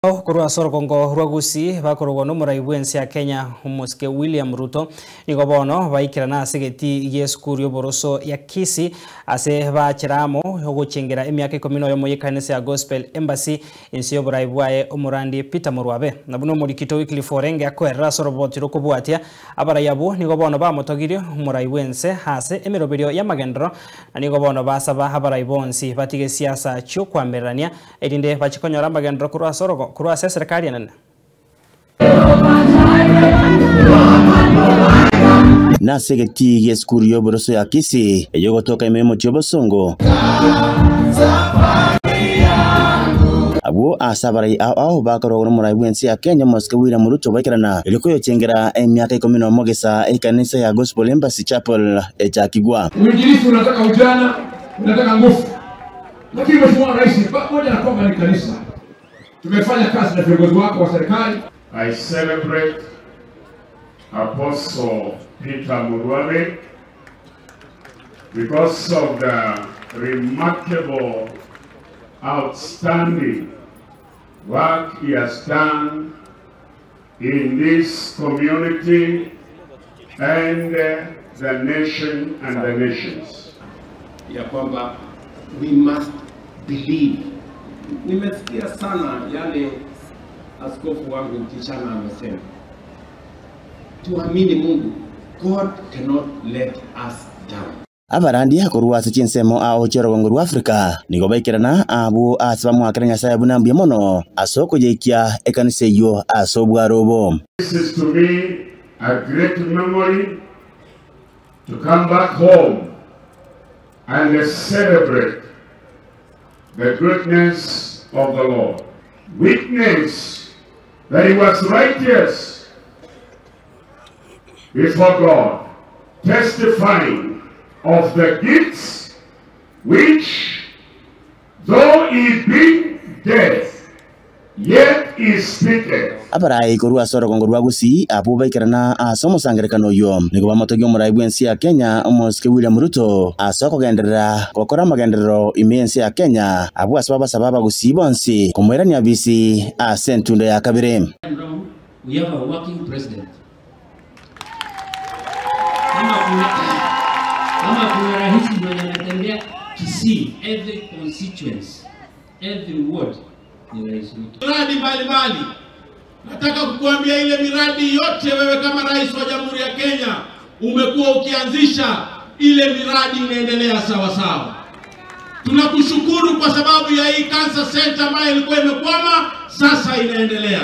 Kurwa sorokongo rwagusi bakorogwa no muraibwensi ya Kenya umuske William Ruto nigobono baikirana segeti yeskuru yoboroso ya Kisii ase bachiramo oguchengera emyaka 10 yo muyikanise ya Gospel Embassy insiyo buraibwaye omurandi Peter Murwabe nabuno murikito Wycliffe Orenge akwera sorobotiro kubwatia abarayabo nigobono bamotogirio muraibwense hase emiroberio ya magendro nigobono basaba abaraibonsi batige siasa cyo kwamerania edinde bachikonyora magendro kurwa sorogo kurwa serikali nene na segeti yeskuru yoboroso ya Kisii yogotoka imemo chobosongo abo asabarai ao bakaro muraibwensi ya Kenya muske William Ruto baikirana iliko yochengera emyaka 10 mogesa ikanisa ya Gospel Embassy Chapel echakigwa. Uinjilisti unataka ujana, unataka nguvu. Lakini mheshimiwa rais pamoja na kwamba ni kanisa tumefanya kazi na viongozi wako wa serikali. I celebrate Apostle Peter Murwabe because of the remarkable, outstanding work he has done in this community and the nation and the nations. Ya kwamba we must believe. Nimesikia sana yale askofu wangu Kichana amesema. Tuamini Mungu. God cannot let us down. Abarandi hakorwa sechinsemo ao chorogongo rwa Afrika nigo baikirana abo asaba mwakira Nyasaye bunambye mono asoko jeikia ekanise yo asobwa robo. This is to me a great memory to come back home and celebrate the goodness of the Lord. Witness that he was righteous before God, testifying of the gifts which, though he be dead, yet is speaketh. Abarai kurwa sorogongo rwa Gusii abo baikirana asomo sangerekano yo nigo bamotogyo muraibwensi ya Kenya umuske William Ruto asoko genderera kokora magendero imensi ya Kenya abo asaba sababa Gusii bonsi kumwerani abisi asentundo ya kabire. We have a working president. Kama kuna rahisi mwenye anatembea Kisii, every constituency, every ward ni rais Ruto. Miradi mbalimbali. Nataka kukuambia ile miradi yote wewe kama rais wa Jamhuri ya Kenya umekuwa ukianzisha, ile miradi inaendelea sawa sawa. Tunakushukuru kwa sababu ya hii cancer center ambayo ilikuwa imekwama sasa inaendelea.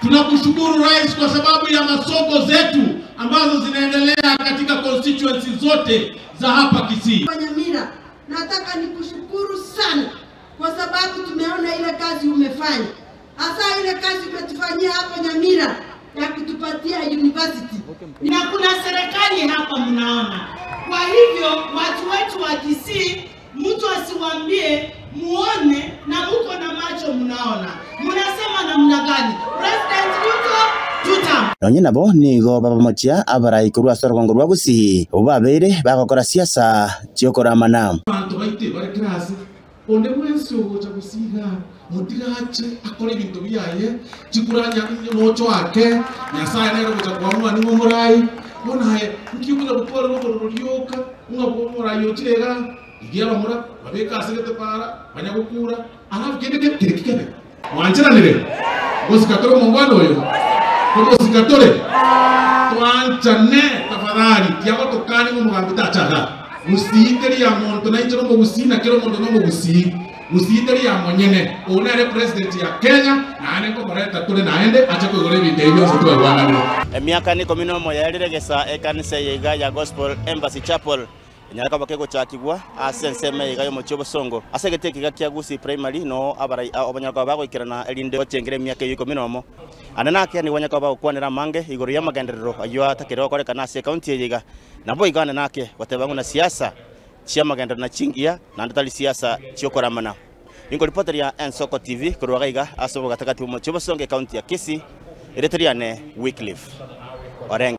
Tunakushukuru rais kwa sababu ya masoko zetu ambazo zinaendelea katika constituency zote za hapa Kisii. Nyamira, nataka nikushukuru sana kwa sababu tumeona ile kazi umefanya. Hasa ile kazi umetufanyia hapo Nyamira ya kutupatia university. Na kuna serikali hapa mnaona. Kwa hivyo watu wetu wa Kisii mtu asiwaambie muone na mko na macho mnaona. Mnasema namna gani? President Ruto tutam. Nonye nabo nigo baba mochia abarai kurwa sorogongo rwa Gusii obabere bagokora siasa chiokora mana. Abantu baite bari class onde mwensi ogocha gusiga mutigache akora ibintu biyaye chikuranya nocho wake Nyasaye nero gocha kwamwa ni murai bonaye nkiyukuza gutwara no ruryoka ngabo murai yotirega igiye bamura babeka asegete para banyagukura arabigende kirikikebe wanchiranire gosikatoro mongwano yo gosikatore twanchane tafadhali tiago tokani mu mugambi tachaga musiteri ya muntu na ichiro mu Gusii kero muntu no mu Gusii musiteri ya monyene onere president ya Kenya na ane ko bareta tule naende acha ko gore binde ibyo soto rwanda Emyaka 10 yaririgesa ekanisa yiga ya Gospel Embassy Chapel nyaka bakego chakigwa asenseme yiga yo muchobosongo asegete kiga kya Gusii primary no abarai abanyaka bagoikirana elinde ochengere emyaka 10 ananake ni wanyaka bagokwanira mange igoro ya magenderero ayo atakero koreka na county yiga nabo igana nake batebangu na siasa chia magenderero na chingia na ndali siasa chiokora mana ingo reporter ya Ensoko TV kurwaga iga asoboga takati mu Chobosongo county ya Kisii ereteriane Wycliffe Orenge.